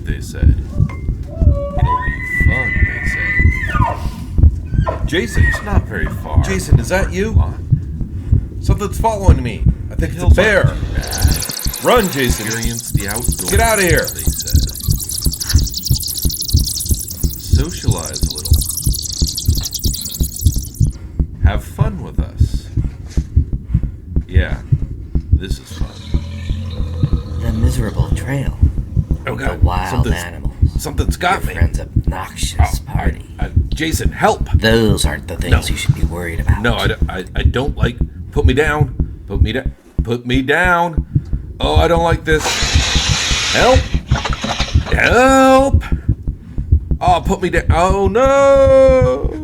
they said. It'll be fun, they said. Jason, it's not very far. Jason, is that you? What? Something's following me. I think it's a Hills bear. aren't too bad. Run, Jason. Experience the outdoors. Get out of here. They said. Socialize a little. Have fun with us. Yeah, this is fun. The miserable trail. Oh The God, wild animals. Something's got Your me. friend's obnoxious party. Jason, help! Those aren't the things No. you should be worried about. No, I don't like. Put me down. Put me down. Put me down. Oh, I don't like this. Help! Help! Oh, put me down. Oh no!